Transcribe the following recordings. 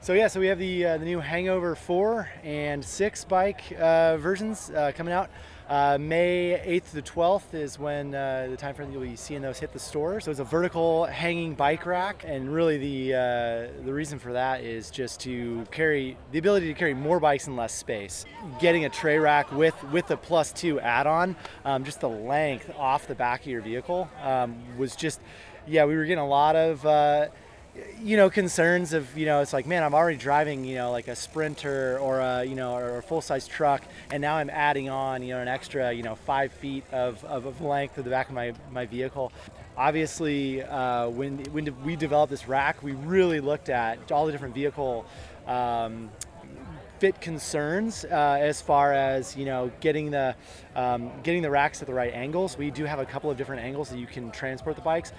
So yeah, so we have the new HangOver 4 and 6 bike versions coming out. May 8th to the 12th is when the time frame you'll be seeing those hit the store. So it's a vertical hanging bike rack, and really the reason for that is just to carry the ability to carry more bikes in less space. Getting a tray rack with the Plus 2 add-on, just the length off the back of your vehicle was just, yeah, we were getting a lot of concerns of, it's like, man, I'm already driving, like a Sprinter or or a full-size truck, and now I'm adding on, an extra, 5 feet of length to the back of my vehicle. Obviously, when we developed this rack, we really looked at all the different vehicle fit concerns as far as getting the racks at the right angles. We do have a couple of different angles that you can transport the bikes.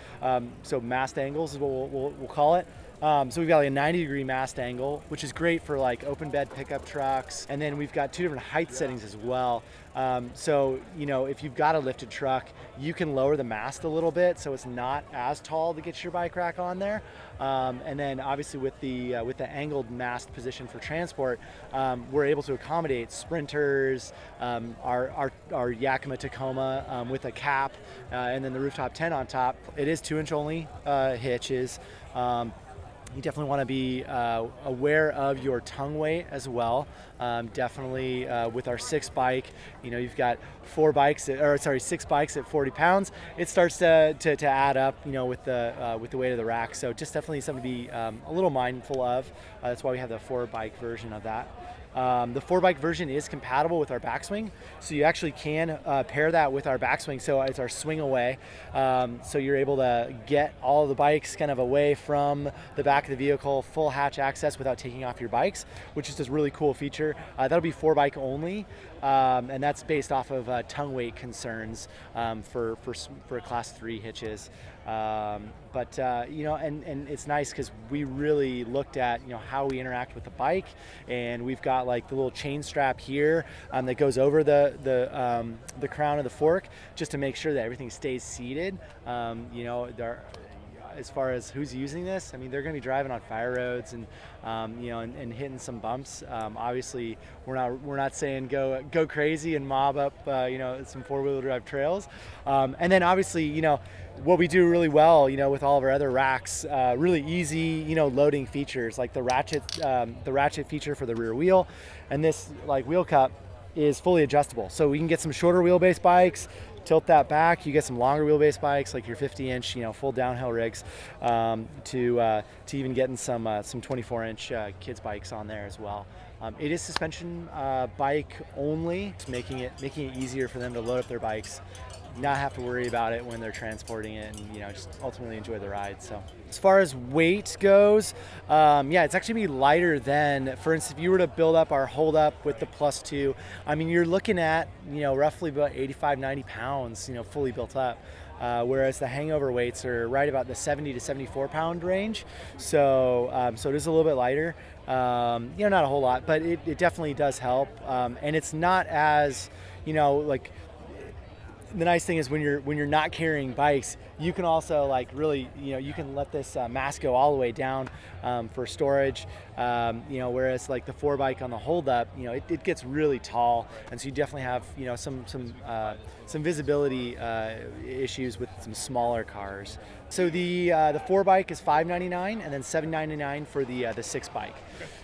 So mast angles is what we'll call it. So we've got like a 90-degree mast angle, which is great for like open bed pickup trucks. And then we've got 2 different height settings as well. So if you've got a lifted truck, you can lower the mast a little bit, so it's not as tall to get your bike rack on there. And then obviously with the angled mast position for transport, we're able to accommodate Sprinters, our Yakima Tacoma with a cap, and then the rooftop tent on top. It is 2-inch only hitches. You definitely want to be aware of your tongue weight as well. Definitely with our 6 bike, you've got 6 bikes at 40 pounds. It starts to add up, with the weight of the rack. So just definitely something to be a little mindful of. That's why we have the 4 bike version of that. The 4 bike version is compatible with our backswing, so you actually can pair that with our backswing. So it's our swing away, so you're able to get all of the bikes kind of away from the back of the vehicle, full hatch access without taking off your bikes, which is just a really cool feature. That'll be 4 bike only, and that's based off of tongue weight concerns for class 3 hitches. But and it's nice because we really looked at how we interact with the bike, and we've got like the little chain strap here that goes over the crown of the fork, just to make sure that everything stays seated. As far as who's using this, I mean, they're going to be driving on fire roads and and hitting some bumps. Obviously, we're not saying go crazy and mob up some 4-wheel drive trails. And then obviously, what we do really well, with all of our other racks, really easy, loading features like the ratchet feature for the rear wheel, and this like wheel cup is fully adjustable. So we can get some shorter wheelbase bikes, tilt that back. You get some longer wheelbase bikes like your 50-inch, full downhill rigs, to even getting some 24-inch kids bikes on there as well. It is suspension bike only, making it easier for them to load up their bikes, not have to worry about it when they're transporting it, and just ultimately enjoy the ride. So as far as weight goes, it's actually be lighter than, for instance, if you were to build up our hold up with the Plus 2, I mean, you're looking at roughly about 85-90 pounds, fully built up. Whereas the HangOver weights are right about the 70 to 74 pound range. So it is a little bit lighter, not a whole lot, but it definitely does help. And it's not as, like, the nice thing is when you're not carrying bikes, you can also like really, you can let this mast go all the way down for storage. Whereas like the 4 bike on the hold up, it gets really tall, and so you definitely have some visibility issues with some smaller cars. So the 4 bike is $599, and then $799 for the 6 bike.